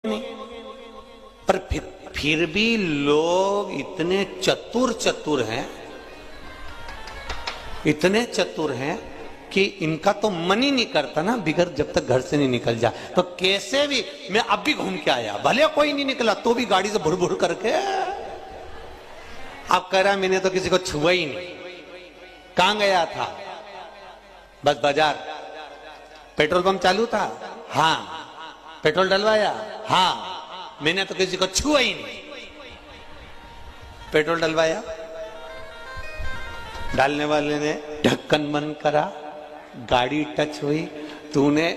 नहीं। पर फिर भी लोग इतने चतुर हैं, इतने चतुर हैं कि इनका तो मन ही नहीं करता ना बिगर जब तक घर से नहीं निकल जाए। तो कैसे भी मैं अब भी घूम के आया, भले कोई नहीं निकला तो भी गाड़ी से भुर भुर करके। अब कह रहा मैंने तो किसी को छुआ ही नहीं। कहां गया था? बस बाजार। पेट्रोल पंप चालू था? हाँ। पेट्रोल डलवाया? हाँ। मैंने तो किसी को छुआ ही नहीं। पेट्रोल डलवाया, डालने वाले ने ढक्कन बंद करा, गाड़ी टच हुई, तूने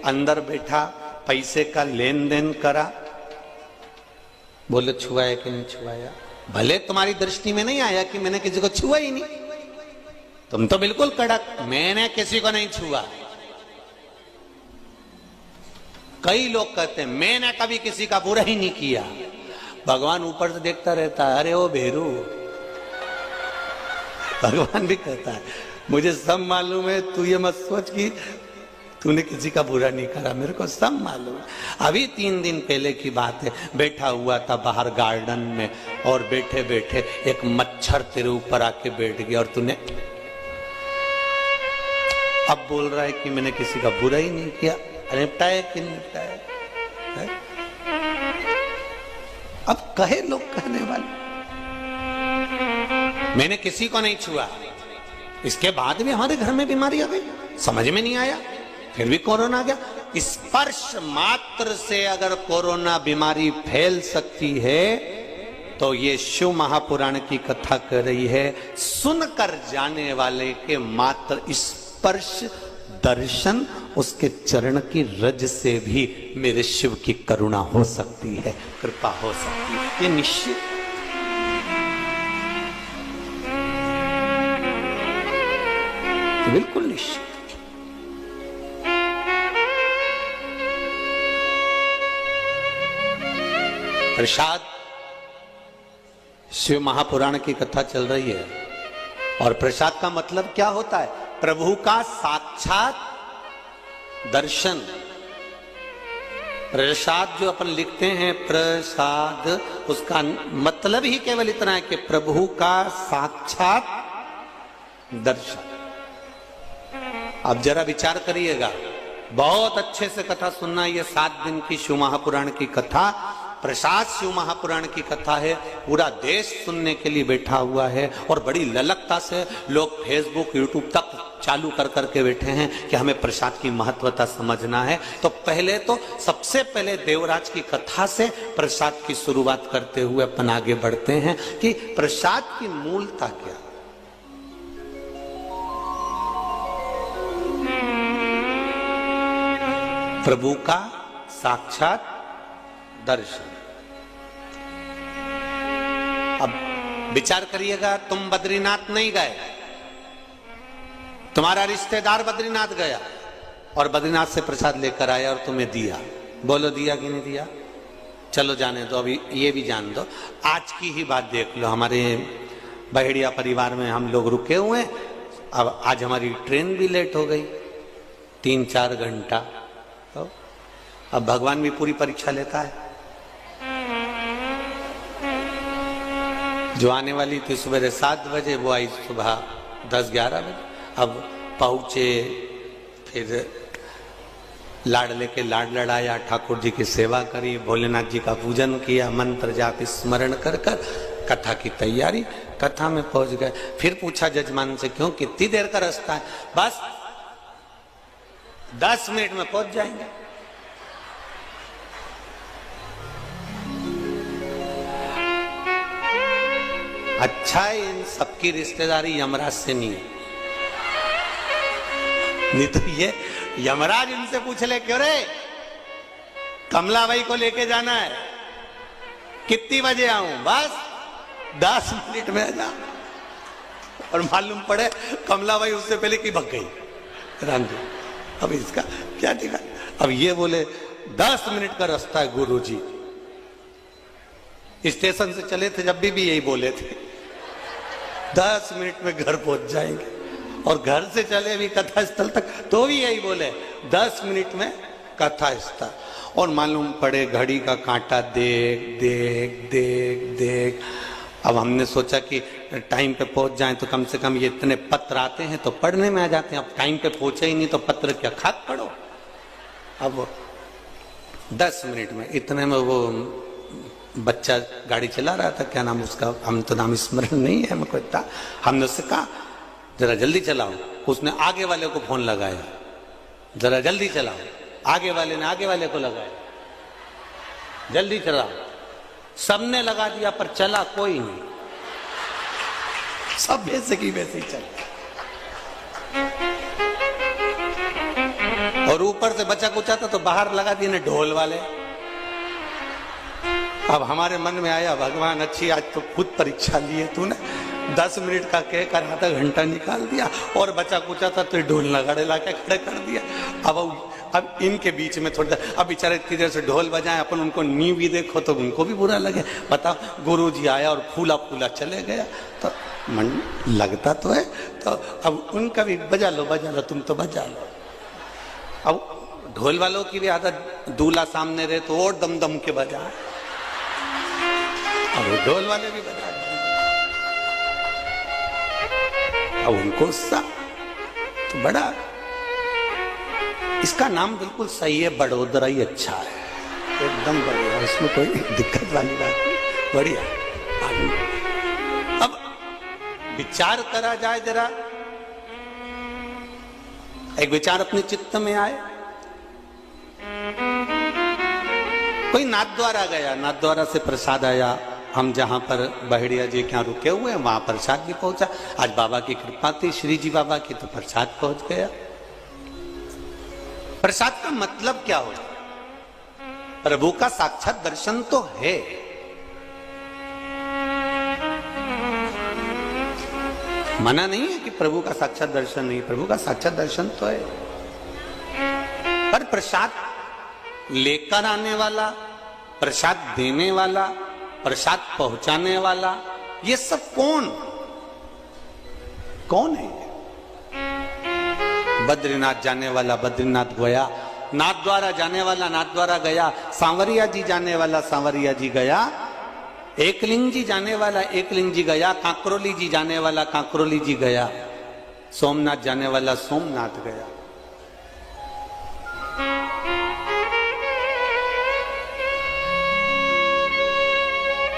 अंदर बैठा पैसे का लेन देन करा, बोले छुआया कि नहीं छुआया? भले तुम्हारी दृष्टि में नहीं आया कि मैंने किसी को छुआ ही नहीं, तुम तो बिल्कुल कड़क, मैंने किसी को नहीं छुआ। कई लोग कहते हैं मैंने कभी किसी का बुरा ही नहीं किया। भगवान ऊपर से देखता रहता है, अरे ओ भेरू। भगवान भी कहता है मुझे सब मालूम है, तू ये मत सोच कि तूने किसी का बुरा नहीं करा, मेरे को सब मालूम है। अभी 3 दिन पहले की बात है, बैठा हुआ था बाहर गार्डन में और बैठे बैठे एक मच्छर तेरे ऊपर आके बैठ गया और तूने अब बोल रहा है कि मैंने किसी का बुरा ही नहीं किया। निपटाया कि निपटाया? अब कहे लोग कहने वाले मैंने किसी को नहीं छुआ, इसके बाद भी हमारे घर में बीमारी आ गई, समझ में नहीं आया, फिर भी कोरोना आ गया। स्पर्श मात्र से अगर कोरोना बीमारी फैल सकती है तो ये शिव महापुराण की कथा कह रही है, सुनकर जाने वाले के मात्र स्पर्श दर्शन उसके चरण की रज से भी मेरे शिव की करुणा हो सकती है, कृपा हो सकती है, ये निश्चित। बिल्कुल निश्चित। प्रसाद, शिव महापुराण की कथा चल रही है और प्रसाद का मतलब क्या होता है? प्रभु का साक्षात दर्शन। प्रसाद जो अपन लिखते हैं प्रसाद, उसका मतलब ही केवल इतना है कि प्रभु का साक्षात दर्शन। अब जरा विचार करिएगा, बहुत अच्छे से कथा सुनना। ये 7 दिन की शिव महापुराण की कथा, प्रसाद शिव महापुराण की कथा है। पूरा देश सुनने के लिए बैठा हुआ है और बड़ी ललकता से लोग फेसबुक यूट्यूब तक चालू कर करके बैठे हैं कि हमें प्रसाद की महत्वता समझना है। तो पहले तो सबसे पहले देवराज की कथा से प्रसाद की शुरुआत करते हुए अपन आगे बढ़ते हैं कि प्रसाद की मूलता क्या। प्रभु का साक्षात दर्शन। अब विचार करिएगा, तुम बद्रीनाथ नहीं गए, तुम्हारा रिश्तेदार बद्रीनाथ गया और बद्रीनाथ से प्रसाद लेकर आया और तुम्हें दिया। बोलो दिया कि नहीं दिया? चलो जाने दो, अभी ये भी जान दो। आज की ही बात देख लो, हमारे बहेड़िया परिवार में हम लोग रुके हुए हैं। अब आज हमारी ट्रेन भी लेट हो गई 3-4 घंटा। तो अब भगवान भी पूरी परीक्षा लेता है। जो आने वाली थी सुबह 7 बजे, वो आई सुबह 10-11 बजे। अब पहुंचे, फिर लाड लेके लाड लड़ाया, ठाकुर जी की सेवा करी, भोलेनाथ जी का पूजन किया, मंत्र जाप स्मरण कर कर कथा की तैयारी। कथा में पहुंच गए, फिर पूछा जजमान से क्यों, कितनी देर का रास्ता है? बस 10 मिनट में पहुंच जाएंगे। अच्छा है इन सबकी रिश्तेदारी यमराज से नहीं है, नहीं तो ये यमराज इनसे पूछ ले, क्यों रे कमलाबाई को लेके जाना है, कितनी बजे आऊं? बस 10 मिनट में आ जा। और मालूम पड़े कमलाबाई उससे पहले की भग गई राम जी। अब इसका क्या ठीक है? अब ये बोले 10 मिनट का रास्ता है गुरुजी। स्टेशन से चले थे जब भी यही बोले थे 10 मिनट में घर पहुंच जाएंगे, और घर से चले भी कथा स्थल तक तो भी यही बोले 10 मिनट में कथा स्टार्ट, और मालूम पड़े घड़ी का कांटा देख देख देख देख। अब हमने सोचा कि टाइम पे पहुंच जाएं तो कम से कम ये इतने पत्र आते हैं तो पढ़ने में आ जाते हैं। अब टाइम पे पहुंचे ही नहीं तो पत्र क्या खाक पढ़ो। अब 10 मिनट में, इतने में वो बच्चा गाड़ी चला रहा था, क्या नाम उसका, हम तो नाम स्मरण नहीं है हमको इतना। हमने उससे कहा जरा जल्दी चलाओ, उसने आगे वाले को फोन लगाया, जरा जल्दी चलाओ। आगे वाले ने आगे वाले को लगाया, जल्दी चलाओ। सबने लगा दिया पर चला कोई नहीं, सब वैसे की वैसे ही चला। और ऊपर से बचा कुचा था तो बाहर लगा दिए ने ढोल वाले। अब हमारे मन में आया भगवान अच्छी आज तो खुद परीक्षा लिए तूने, 10 मिनट का कह कर आधा घंटा निकाल दिया, और बचा कुचा था तो ढोल नगाड़े ला के खड़े कर दिया। अब इनके बीच में थोड़ा, अब बेचारे इतनी देर से ढोल बजाए, अपन उनको नींव भी देखो तो उनको भी बुरा लगे। बताओ, गुरुजी आया और फूला फूला चले गया तो मन लगता तो है। तो अब उनका भी बजा लो तुम तो बजा लो। अब ढोल वालों की भी आदत, दूल्हा सामने रहे तो और दम दम के बजा, अब ढोल वाले भी बजा, अब उनको उत्साह तो बड़ा। इसका नाम बिल्कुल सही है, बड़ोदरा ही अच्छा है, एकदम बढ़िया, इसमें कोई दिक्कत वाली बात नहीं, बढ़िया। अब विचार करा जाए जरा, एक विचार अपने चित्त में आए। कोई नाथद्वारा गया, नाथद्वारा से प्रसाद आया। हम जहां पर बहेड़िया जी के यहाँ रुके हुए हैं वहां प्रसाद भी पहुंचा। आज बाबा की कृपा थी, श्री जी बाबा की, तो प्रसाद पहुंच गया। प्रसाद का मतलब क्या होता है? प्रभु का साक्षात दर्शन तो है। मना नहीं है कि प्रभु का साक्षात दर्शन नहीं, प्रभु का साक्षात दर्शन तो है, पर प्रसाद लेकर आने वाला, प्रसाद देने वाला, प्रसाद पहुंचाने वाला, ये सब कौन है? बद्रीनाथ जाने वाला बद्रीनाथ गया, नाथ द्वारा जाने वाला नाथ द्वारा गया, सांवरिया जी जाने वाला सांवरिया जी गया, एकलिंग जी जाने वाला एकलिंग जी गया, कांकरोली जी जाने वाला कांकरोली जी गया, सोमनाथ जाने वाला सोमनाथ गया।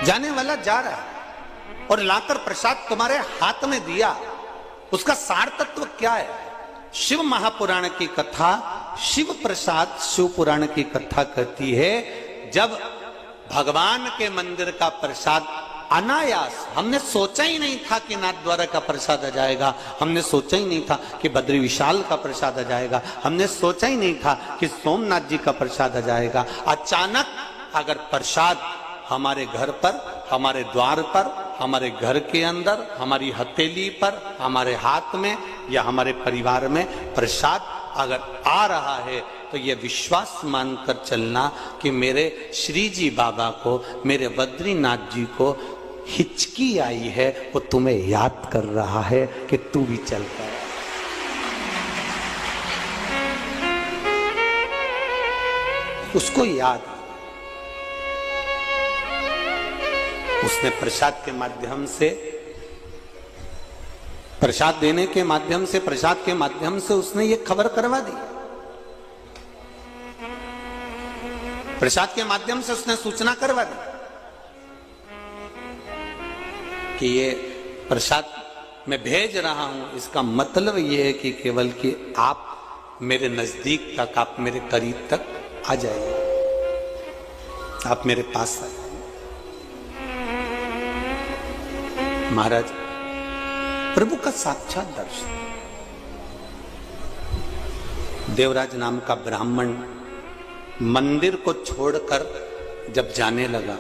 जाने वाला जा रहा है और लाकर प्रसाद तुम्हारे हाथ में दिया, उसका सार तत्व क्या है? शिव महापुराण की कथा, शिव प्रसाद शिव पुराण की कथा कहती है, जब भगवान के मंदिर का प्रसाद अनायास, हमने सोचा ही नहीं था कि नाथ द्वारा का प्रसाद आ जाएगा, हमने सोचा ही नहीं था कि बद्री विशाल का प्रसाद आ जाएगा, हमने सोचा ही नहीं था कि सोमनाथ जी का प्रसाद आ जाएगा। अचानक अगर प्रसाद हमारे घर पर, हमारे द्वार पर, हमारे घर के अंदर, हमारी हथेली पर, हमारे हाथ में या हमारे परिवार में प्रसाद अगर आ रहा है तो यह विश्वास मानकर चलना कि मेरे श्री जी बाबा को, मेरे बद्रीनाथ जी को हिचकी आई है, वो तुम्हें याद कर रहा है कि तू भी चल कर। उसको याद, उसने प्रसाद के माध्यम से, प्रसाद देने के माध्यम से, प्रसाद के माध्यम से उसने ये खबर करवा दी, प्रसाद के माध्यम से उसने सूचना करवा दी कि ये प्रसाद मैं भेज रहा हूं। इसका मतलब ये है कि केवल कि आप मेरे नजदीक तक, आप मेरे करीब तक आ जाइए, आप मेरे पास आइए। महाराज, प्रभु का साक्षात दर्शन। देवराज नाम का ब्राह्मण मंदिर को छोड़कर जब जाने लगा,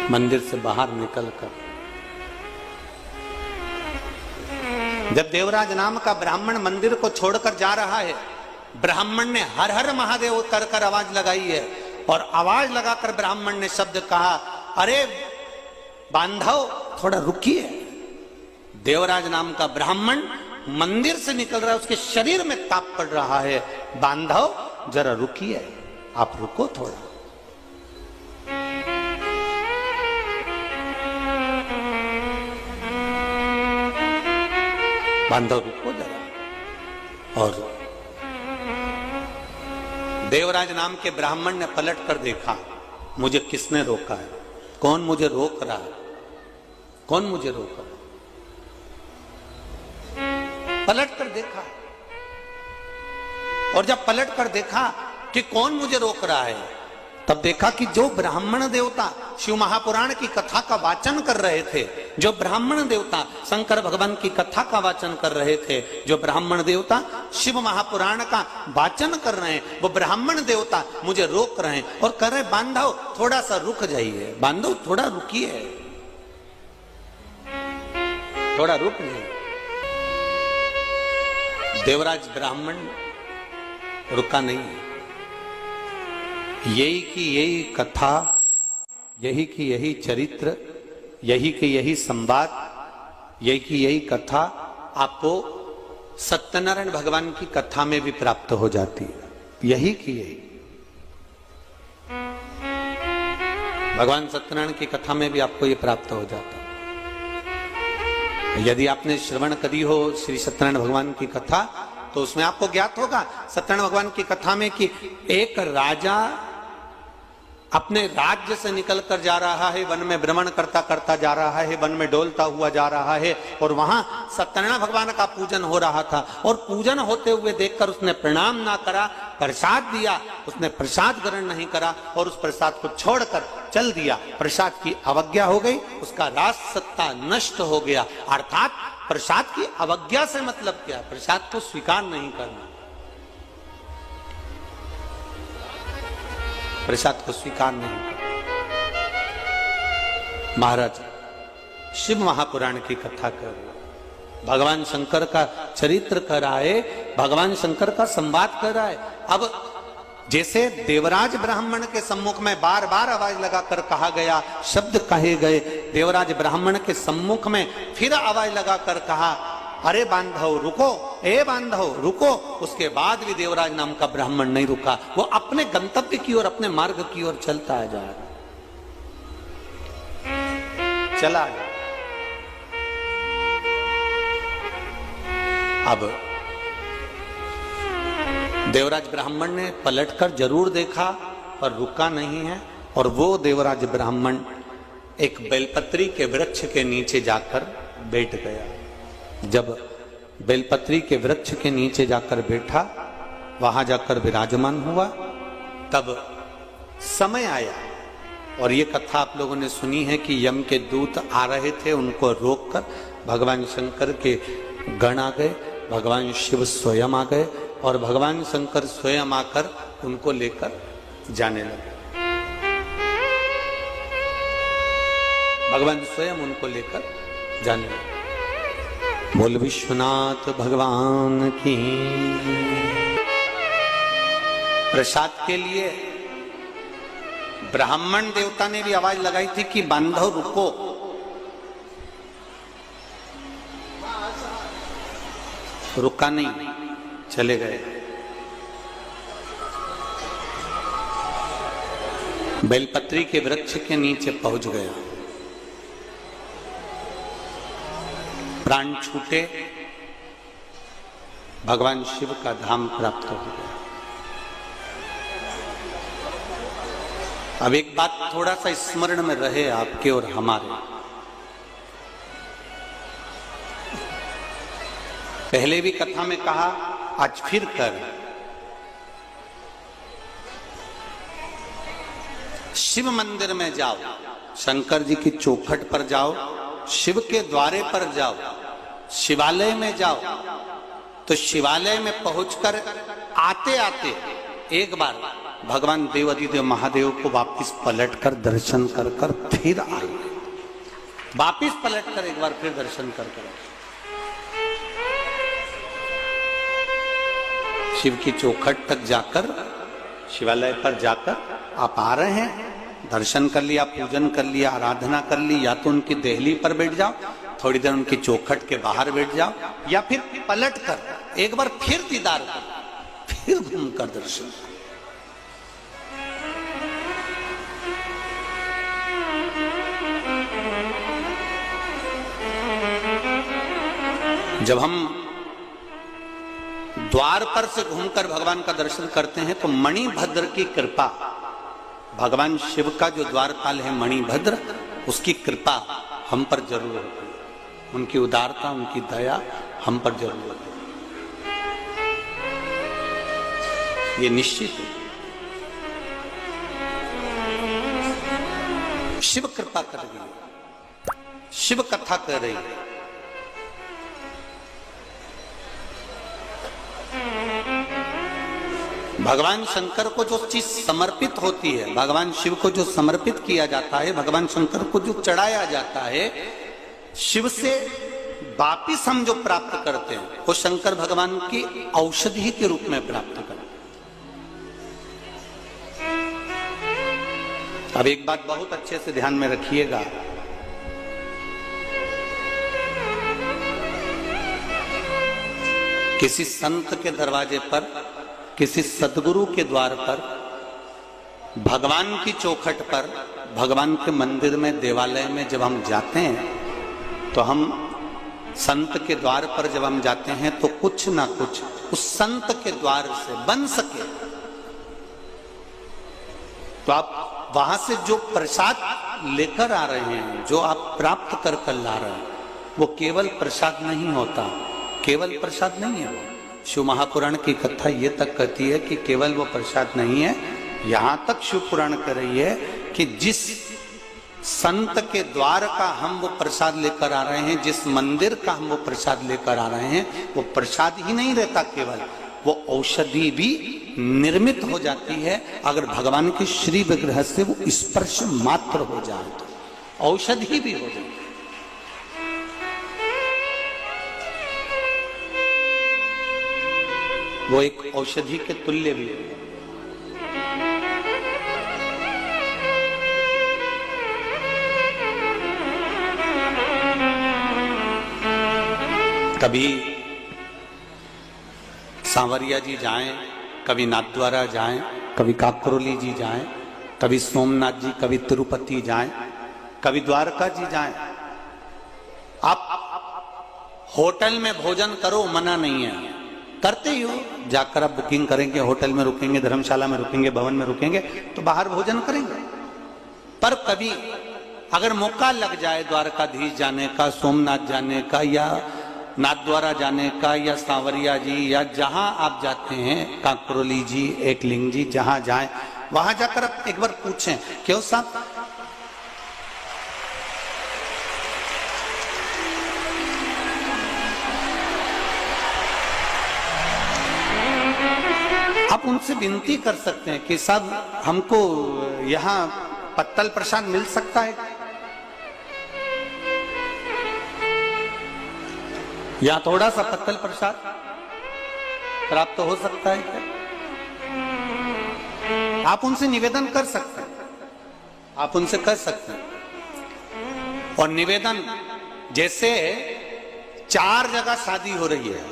मंदिर से बाहर निकलकर, जब देवराज नाम का ब्राह्मण मंदिर को छोड़कर जा रहा है, ब्राह्मण ने हर हर महादेव कर कर आवाज लगाई है, और आवाज लगाकर ब्राह्मण ने शब्द कहा, अरे बांधव थोड़ा रुकिए। देवराज नाम का ब्राह्मण मंदिर से निकल रहा है, उसके शरीर में ताप पड़ रहा है। बांधव जरा रुकिए, आप रुको थोड़ा। बांधव रुको जरा। और देवराज नाम के ब्राह्मण ने पलट कर देखा, मुझे किसने रोका है, कौन मुझे रोक रहा है, कौन मुझे रोक रहा है। पलट कर देखा, और जब पलट कर देखा कि कौन मुझे रोक रहा है, तब देखा कि जो ब्राह्मण देवता शिव महापुराण की कथा का वाचन कर रहे थे, जो ब्राह्मण देवता शंकर भगवान की कथा का वाचन कर रहे थे, जो ब्राह्मण देवता शिव महापुराण का वाचन कर रहे हैं, वो ब्राह्मण देवता मुझे रोक रहे हैं और कह रहे बांधव थोड़ा सा रुक जाइए, बांधव थोड़ा रुकिए, थोड़ा रुक जाइए। देवराज ब्राह्मण रुका नहीं। यही की यही कथा, यही की यही चरित्र, यही की यही संवाद, यही की यही कथा आपको सत्यनारायण भगवान की कथा में भी प्राप्त हो जाती है। यही की यही भगवान सत्यनारायण की कथा में भी आपको ये प्राप्त हो जाता है। यदि आपने श्रवण करी हो श्री सत्यनारायण भगवान की कथा, तो उसमें आपको ज्ञात होगा सत्यनारायण भगवान की कथा में कि एक राजा अपने राज्य से निकल कर जा रहा है, वन में भ्रमण करता करता जा रहा है, वन में डोलता हुआ जा रहा है, और वहां सत्यनारायण भगवान का पूजन हो रहा था, और पूजन होते हुए देखकर उसने प्रणाम ना करा, प्रसाद दिया, उसने प्रसाद ग्रहण नहीं करा और उस प्रसाद को छोड़कर चल दिया। प्रसाद की अवज्ञा हो गई, उसका राज सत्ता नष्ट हो गया। अर्थात प्रसाद की अवज्ञा से मतलब क्या? प्रसाद को स्वीकार नहीं करना, प्रसाद को स्वीकार नहीं करना। महाराज शिव महापुराण की कथा कर, भगवान शंकर का चरित्र कर आए, भगवान शंकर का संवाद कर आए। अब जैसे देवराज ब्राह्मण के सम्मुख में बार बार आवाज लगाकर कहा गया, शब्द कहे गए, देवराज ब्राह्मण के सम्मुख में फिर आवाज लगाकर कहा, अरे बांधव रुको, ए बांधव रुको। उसके बाद भी देवराज नाम का ब्राह्मण नहीं रुका, वो अपने गंतव्य की ओर, अपने मार्ग की ओर चलता जा रहा, चला गया। अब देवराज ब्राह्मण ने पलटकर जरूर देखा पर रुका नहीं है, और वो देवराज ब्राह्मण एक बेलपत्री के वृक्ष के नीचे जाकर बैठ गया। जब बेलपत्री के वृक्ष के नीचे जाकर बैठा, वहां जाकर विराजमान हुआ, तब समय आया। और ये कथा आप लोगों ने सुनी है कि यम के दूत आ रहे थे, उनको रोककर भगवान शंकर के गण आ गए, भगवान शिव स्वयं आ गए, और भगवान शंकर स्वयं आकर उनको लेकर जाने लगे। भगवान स्वयं उनको लेकर जाने लगे। बोल विश्वनाथ भगवान की। प्रसाद के लिए ब्राह्मण देवता ने भी आवाज लगाई थी कि बांधव रुको, रुका नहीं, चले गए। बेलपत्री के वृक्ष के नीचे पहुंच गया, प्राण छूटे, भगवान शिव का धाम प्राप्त हो गया। अब एक बात थोड़ा सा स्मरण में रहे आपके और हमारे, पहले भी कथा में कहा, आज फिर कर, शिव मंदिर में जाओ, शंकर जी की चौखट पर जाओ, शिव के द्वारे पर जाओ, शिवालय में जाओ, तो शिवालय में पहुंचकर आते आते एक बार भगवान देवाधिदेव महादेव को वापिस पलटकर दर्शन कर कर फिर आए, वापिस पलटकर एक बार फिर दर्शन कर कर। शिव की चौखट तक जाकर, शिवालय पर जाकर आप आ रहे हैं, दर्शन कर लिया, पूजन कर लिया, आराधना कर ली, या तो उनकी देहली पर बैठ जाओ थोड़ी देर उनकी चौखट के बाहर बैठ जाओ, या फिर पलट कर एक बार फिर दीदार करो, फिर घूमकर दर्शन करो। जब हम द्वार पर से घूमकर भगवान का दर्शन करते हैं तो मणिभद्र की कृपा, भगवान शिव का जो द्वारपाल है मणिभद्र, उसकी कृपा हम पर जरूर होती है, उनकी उदारता, उनकी दया हम पर जरूर होती है, ये निश्चित है। शिव कृपा कर रही है, शिव कथा कर रही है। भगवान शंकर को जो चीज समर्पित होती है, भगवान शिव को जो समर्पित किया जाता है, भगवान शंकर को जो चढ़ाया जाता है, शिव से वापिस हम जो प्राप्त करते हैं वो शंकर भगवान की औषधि के रूप में प्राप्त करते हैं। अब एक बात बहुत अच्छे से ध्यान में रखिएगा, किसी संत के दरवाजे पर, किसी सदगुरु के द्वार पर, भगवान की चौखट पर, भगवान के मंदिर में, देवालय में जब हम जाते हैं तो हम संत के द्वार पर जब हम जाते हैं तो कुछ ना कुछ उस संत के द्वार से बन सके तो आप वहां से जो प्रसाद लेकर आ रहे हैं, जो आप प्राप्त कर कर ला रहे हैं, वो केवल प्रसाद नहीं होता, केवल प्रसाद नहीं है वो। शिव महापुराण की कथा ये तक कहती है कि केवल वो प्रसाद नहीं है, यहां तक शिव पुराण कर रही है कि जिस संत के द्वार का हम वो प्रसाद लेकर आ रहे हैं, जिस मंदिर का हम वो प्रसाद लेकर आ रहे हैं, वो प्रसाद ही नहीं रहता, केवल वो औषधि भी निर्मित हो जाती है। अगर भगवान के श्री विग्रह से वो स्पर्श मात्र हो जाए तो औषधि भी हो जाए। वो एक औषधि के तुल्य भी है। कभी सांवरिया जी जाएं, कभी नाथद्वारा जाएं, कभी काकरोली जी जाएं, कभी सोमनाथ जी, कभी तिरुपति जाएं, कभी द्वारका जी जाएं। आप होटल में भोजन करो, मना नहीं है, करते ही हो, जाकर आप बुकिंग करेंगे, होटल में रुकेंगे, धर्मशाला में रुकेंगे, भवन में रुकेंगे तो बाहर भोजन करेंगे। पर कभी अगर मौका लग जाए द्वारकाधीश जाने का, सोमनाथ जाने का, या नाथद्वारा जाने का, या सांवरिया जी, या जहां आप जाते हैं, काकरोली जी, एकलिंग जी, जहां जाएं वहां जाकर आप एक बार पूछें, क्यों साहब आप उनसे विनती कर सकते हैं कि साहब हमको यहाँ पत्तल प्रसाद मिल सकता है, या थोड़ा सा पत्तल प्रसाद प्राप्त हो सकता है क्या? आप उनसे निवेदन कर सकते हैं, आप उनसे कर सकते हैं। और निवेदन जैसे 4 जगह शादी हो रही है,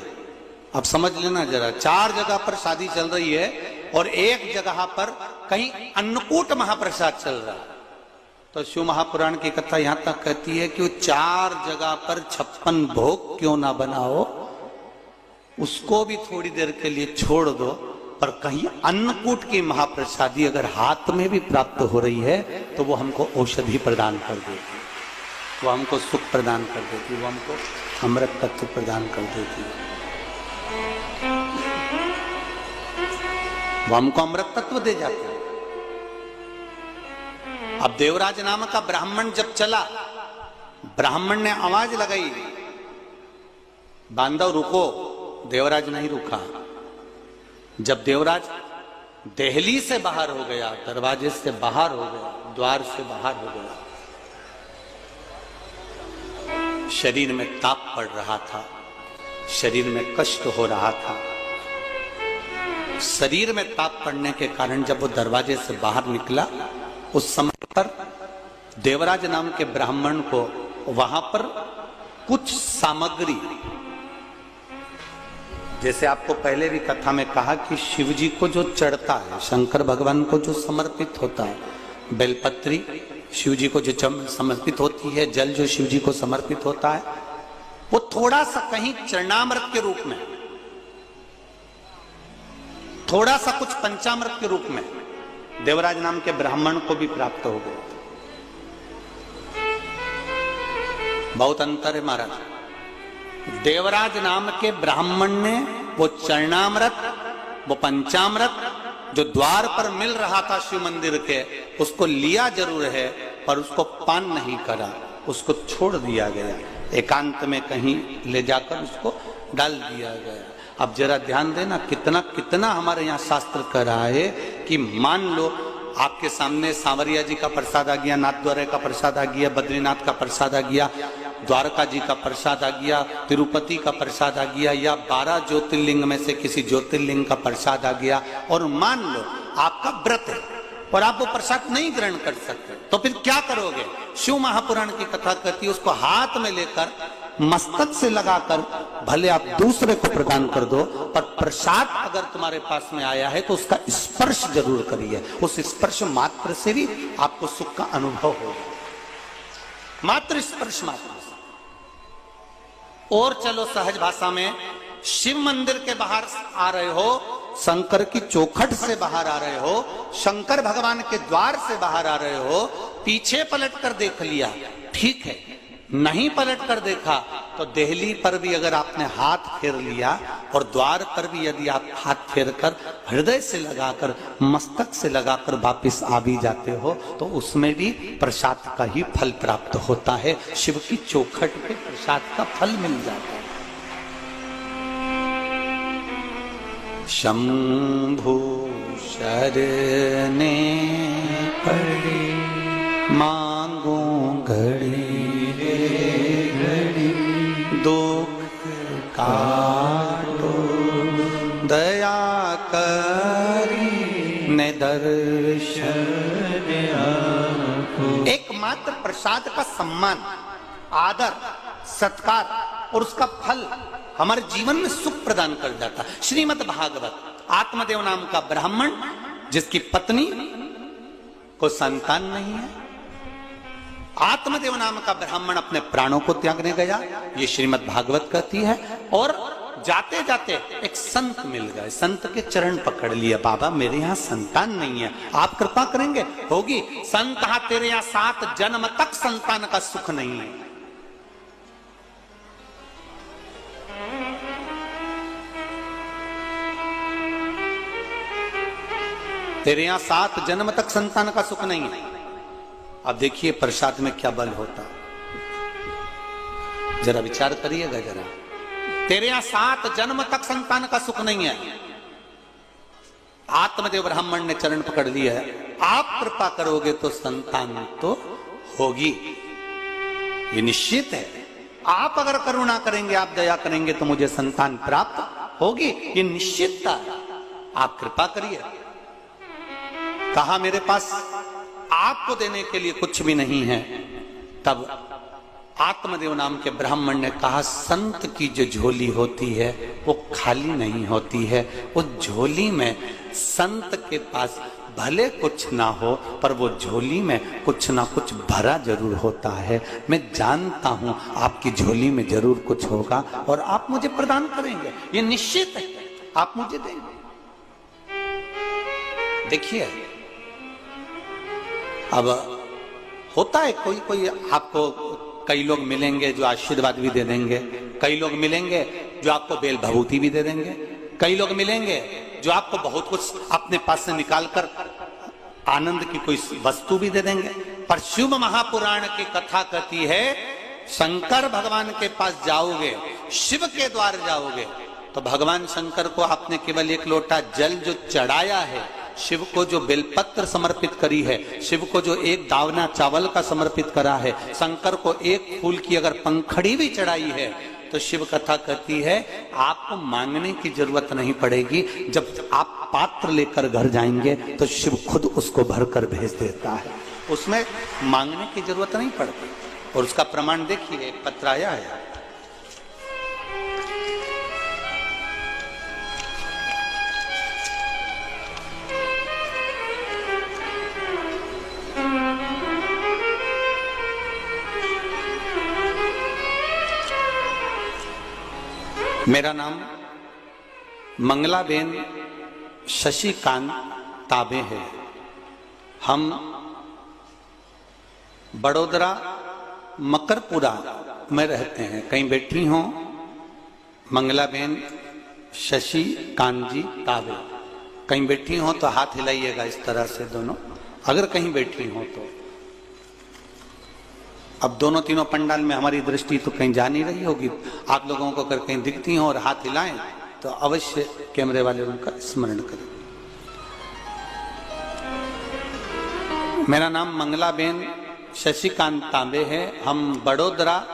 आप समझ लेना जरा, 4 जगह पर शादी चल रही है और एक जगह पर कहीं अन्नकूट महाप्रसाद चल रहा है, तो शिव महापुराण की कथा यहां तक कहती है कि वो 4 जगह पर 56 भोग क्यों ना बनाओ, उसको भी थोड़ी देर के लिए छोड़ दो, पर कहीं अन्नकूट की महाप्रसादी अगर हाथ में भी प्राप्त हो रही है तो वो हमको औषधि प्रदान कर देती, वो हमको सुख प्रदान कर देती, वो हमको अमृत तत्व प्रदान कर देती है, वो हमको अमृत तत्व दे जाता है। अब देवराज नाम का ब्राह्मण जब चला, ब्राह्मण ने आवाज लगाई, बांधव रुको, देवराज नहीं रुका। जब देवराज देहली से बाहर हो गया, दरवाजे से बाहर हो गया, द्वार से बाहर हो गया, शरीर में ताप पड़ रहा था, शरीर में कष्ट हो रहा था। शरीर में ताप पड़ने के कारण जब वो दरवाजे से बाहर निकला, उस समय पर देवराज नाम के ब्राह्मण को वहां पर कुछ सामग्री, जैसे आपको पहले भी कथा में कहा कि शिव जी को जो चढ़ता है, शंकर भगवान को जो समर्पित होता है, बेलपत्री शिव जी को जो समर्पित होती है, जल जो शिव जी को समर्पित होता है, वो थोड़ा सा कहीं चरणामृत के रूप में, थोड़ा सा कुछ पंचामृत के रूप में देवराज नाम के ब्राह्मण को भी प्राप्त हो गया। बहुत अंतर है महाराज। देवराज नाम के ब्राह्मण ने वो चरणामृत, वो पंचामृत जो द्वार पर मिल रहा था शिव मंदिर के, उसको लिया जरूर है पर उसको पान नहीं करा, उसको छोड़ दिया गया, एकांत में कहीं ले जाकर उसको डाल दिया गया। अब जरा ध्यान देना, कितना कितना हमारे यहाँ शास्त्र कह रहा है कि मान लो आपके सामने सांवरिया जी का प्रसाद आ गया, नाथद्वारा का प्रसाद आ गया, बद्रीनाथ का प्रसाद आ गया, द्वारका जी का प्रसाद आ गया, तिरुपति का प्रसाद आ गया, या 12 ज्योतिर्लिंग में से किसी ज्योतिर्लिंग का प्रसाद आ गया, और मान लो आपका व्रत है और आप वो प्रसाद नहीं ग्रहण कर सकते, तो फिर क्या करोगे? शिव महापुराण की कथा कहती है उसको हाथ में लेकर मस्तक से लगाकर भले आप दूसरे को प्रदान कर दो, पर प्रसाद अगर तुम्हारे पास में आया है तो उसका स्पर्श जरूर करिए। उस स्पर्श मात्र से भी आपको सुख का अनुभव होगा, मात्र स्पर्श मात्र। और चलो सहज भाषा में, शिव मंदिर के बाहर आ रहे हो, शंकर की चौखट से बाहर आ रहे हो, शंकर भगवान के द्वार से बाहर आ रहे हो, पीछे पलट कर देख लिया, ठीक है। नहीं पलट कर देखा तो देहली पर भी अगर आपने हाथ फेर लिया और द्वार पर भी यदि आप हाथ फेर कर हृदय से लगाकर, मस्तक से लगाकर वापिस आ भी जाते हो, तो उसमें भी प्रसाद का ही फल प्राप्त होता है। शिव की चौखट पे प्रसाद का फल मिल जाता है। शंभु शरणे पड़े मांगो घड़ी दुख काटो दया करी ने दर्शन। एकमात्र प्रसाद का सम्मान, आदर, सत्कार और उसका फल हमारे जीवन में सुख प्रदान कर जाता। श्रीमद् भागवत, आत्मदेव नाम का ब्राह्मण जिसकी पत्नी को संतान नहीं है, आत्मदेव नाम का ब्राह्मण अपने प्राणों को त्यागने गया, ये श्रीमद् भागवत कहती है। और जाते जाते एक संत मिल गए, संत के चरण पकड़ लिया, बाबा मेरे यहाँ संतान नहीं है, आप कृपा करेंगे? होगी। संत हाँ, तेरे यहाँ 7 जन्म तक संतान का सुख नहीं है। तेरे यहाँ 7 जन्म तक संतान का सुख नहीं है। अब देखिए प्रसाद में क्या बल होता, जरा विचार करिएगा जरा। तेरे यहाँ 7 जन्म तक संतान का सुख नहीं है, आत्मदेव ब्राह्मण ने चरण पकड़ लिया है, आप कृपा करोगे तो संतान तो होगी, ये निश्चित है। आप अगर करुणा करेंगे, आप दया करेंगे तो मुझे संतान प्राप्त होगी, ये निश्चितता। आप कृपा करिए। कहा मेरे पास आपको देने के लिए कुछ भी नहीं है। तब आत्मदेव नाम के ब्राह्मण ने कहा, संत की जो झोली होती है वो खाली नहीं होती है, उस झोली में संत के पास भले कुछ ना हो पर वो झोली में कुछ ना कुछ भरा जरूर होता है। मैं जानता हूं आपकी झोली में जरूर कुछ होगा और आप मुझे प्रदान करेंगे, ये निश्चित है, आप मुझे देंगे। देखिए अब होता है, कोई कोई आपको, कई लोग मिलेंगे जो आशीर्वाद भी दे देंगे, कई लोग मिलेंगे जो आपको बेल भभूति भी दे देंगे, कई लोग मिलेंगे जो आपको बहुत कुछ अपने पास से निकालकर आनंद की कोई वस्तु भी दे देंगे। पर शिव महापुराण की कथा कहती है, शंकर भगवान के पास जाओगे, शिव के द्वार जाओगे, तो भगवान शंकर को आपने केवल 1 लोटा जल जो चढ़ाया है, शिव को जो बेलपत्र समर्पित करी है, शिव को जो 1 दावना चावल का समर्पित करा है, शंकर को 1 फूल की अगर पंखड़ी भी चढ़ाई है, तो शिव कथा कहती है आपको मांगने की जरूरत नहीं पड़ेगी। जब आप पात्र लेकर घर जाएंगे तो शिव खुद उसको भरकर भेज देता है, उसमें मांगने की जरूरत नहीं पड़ती। और उसका प्रमाण देखिए, एक पत्र आया है मेरा नाम मंगलाबेन शशिकांत ताबे है। हम बड़ोदरा मकरपुरा में रहते हैं। कहीं बैठी हो मंगलाबेन शशिकांत जी ताबे, कहीं बैठी हो तो हाथ हिलाइएगा इस तरह से दोनों, अगर कहीं बैठी हो तो। अब दोनों तीनों पंडाल में हमारी दृष्टि तो कहीं जा नहीं रही होगी, आप लोगों को अगर कहीं दिखती हो और हाथ हिलाएं तो अवश्य कैमरे वाले उनका स्मरण करें। मेरा नाम मंगलाबेन शशिकांत तांबे है। हम बड़ोदरा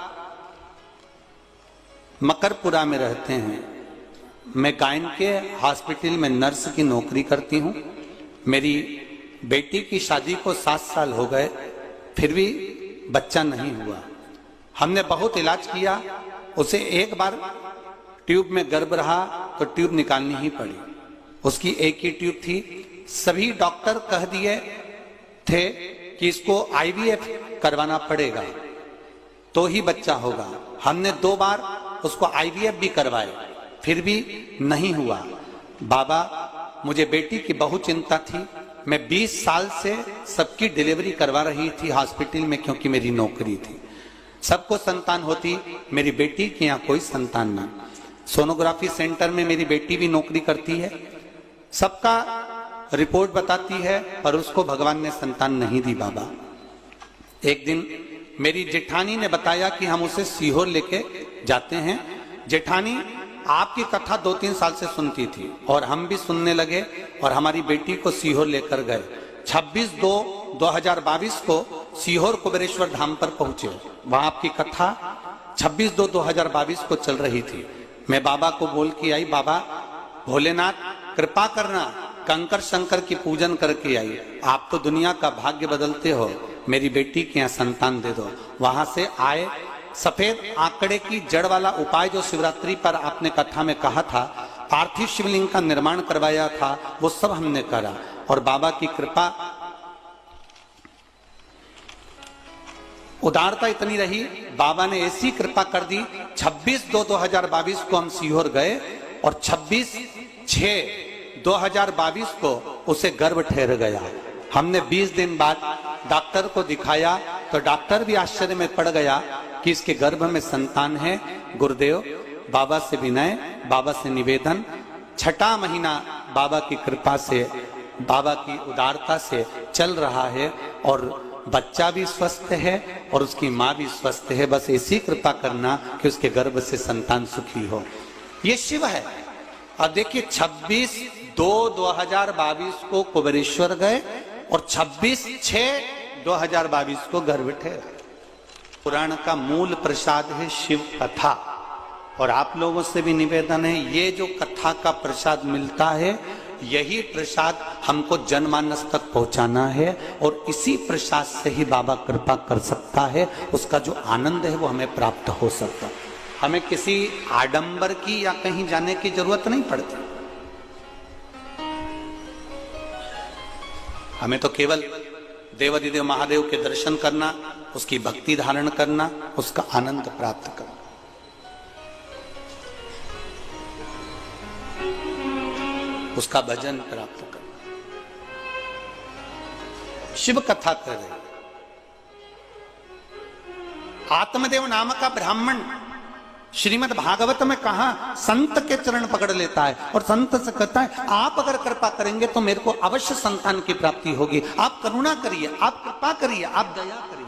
मकरपुरा में रहते हैं। मैं गायन के हॉस्पिटल में नर्स की नौकरी करती हूँ। मेरी बेटी की शादी को 7 साल हो गए, फिर भी बच्चा नहीं हुआ। हमने बहुत इलाज किया, उसे एक बार ट्यूब में गर्भ रहा तो ट्यूब निकालनी ही पड़ी। उसकी एक ही ट्यूब थी। सभी डॉक्टर कह दिए थे कि इसको आईवीएफ करवाना पड़ेगा तो ही बच्चा होगा। हमने 2 बार उसको आईवीएफ भी करवाए, फिर भी नहीं हुआ। बाबा, मुझे बेटी की बहुत चिंता थी। मैं 20 साल से सबकी डिलीवरी करवा रही थी हॉस्पिटल में, क्योंकि मेरी नौकरी थी। सबको संतान होती, मेरी बेटी के यहाँ कोई संतान ना। सोनोग्राफी सेंटर में मेरी बेटी भी नौकरी करती है, सबका रिपोर्ट बताती है, पर उसको भगवान ने संतान नहीं दी। बाबा, एक दिन मेरी जेठानी ने बताया कि हम उसे सीहोर लेके जाते हैं। जेठानी आपकी कथा 2-3 साल से सुनती थी और हम भी सुनने लगे और हमारी बेटी को सीहोर लेकर गए। 26/2/2022 को सीहोर कुबेरेश्वर धाम पर पहुंचे। वहां आपकी कथा 26/2/2022 को चल रही थी। मैं बाबा को बोल के आई, बाबा भोलेनाथ कृपा करना, कंकर शंकर की पूजन करके आई। आप तो दुनिया का भाग्य बदलते हो, मेरी बेटी के यहाँ संतान दे दो। वहां से आए, सफेद आंकड़े की जड़ वाला उपाय जो शिवरात्रि पर आपने कथा में कहा था, पार्थिव शिवलिंग का निर्माण करवाया था, वो सब हमने करा। और बाबा की कृपा उदारता इतनी रही, बाबा ने ऐसी कृपा कर दी। 26/2/2022 को हम सीहोर गए और 26/6/2022 को उसे गर्भ ठहर गया। हमने 20 दिन बाद डॉक्टर को दिखाया तो डॉक्टर भी आश्चर्य में पड़ गया कि इसके गर्भ में संतान है। गुरुदेव, बाबा से विनय, बाबा से निवेदन, 6ठा महीना बाबा की कृपा से, बाबा की उदारता से चल रहा है और बच्चा भी स्वस्थ है और उसकी माँ भी स्वस्थ है। बस ऐसी कृपा करना कि उसके गर्भ से संतान सुखी हो। ये शिव है। अब देखिए, 26/2/2022 को कुबेरेश्वर गए और 26/6/2022 को गर्भ ठहरा। पुराण का मूल प्रसाद है शिव कथा। और आप लोगों से भी निवेदन है, ये जो कथा का प्रसाद मिलता है, यही प्रसाद हमको जनमानस तक पहुंचाना है और इसी प्रसाद से ही बाबा कृपा कर सकता है। उसका जो आनंद है वो हमें प्राप्त हो सकता है। हमें किसी आडंबर की या कहीं जाने की जरूरत नहीं पड़ती। हमें तो केवल देवाधिदेव महादेव के दर्शन करना, उसकी भक्ति धारण करना, उसका आनंद प्राप्त करना। उसका भजन प्राप्त करना। शिव कथा कर रहे। आत्मदेव नाम का ब्राह्मण श्रीमद् भागवत में कहा संत के चरण पकड़ लेता है और संत से कहता है, आप अगर कृपा करेंगे तो मेरे को अवश्य संतान की प्राप्ति होगी। आप करुणा करिए, आप कृपा करिए, आप दया करिए।